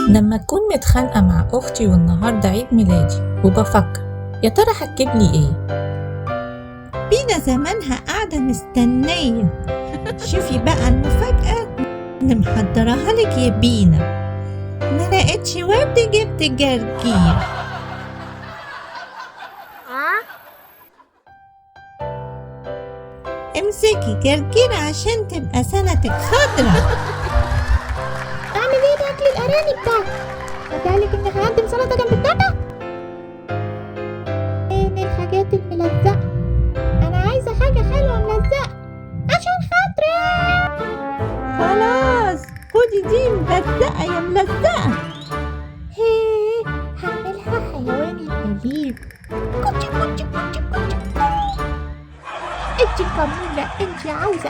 لما تكون متخانقة مع أختي والنهاردة عيد ميلادي وبفكر يا ترى هتجيب لي إيه؟ بينا زمانها قاعدة مستنية. شوفي بقى المفاجأة اللي محضراها لك يا بينا. ما لقيتش ورد جبت جرجير. امسكي جرجير عشان تبقى سنتك خضرا. اعمل ايه باكل الارانب ده؟ قالك اني هقدم سلطه جنب التورته؟ ايه من الحاجات الملزقه؟ انا عايزه حاجه حلوه ملزقه عشان خاطري. خلاص خدي دي ملزقة يا ملزقة. هي هعملها حيواني الأليف. كوتشي كوتشي كوتشي كوتشي. انتي جميلة، انتي عاوزة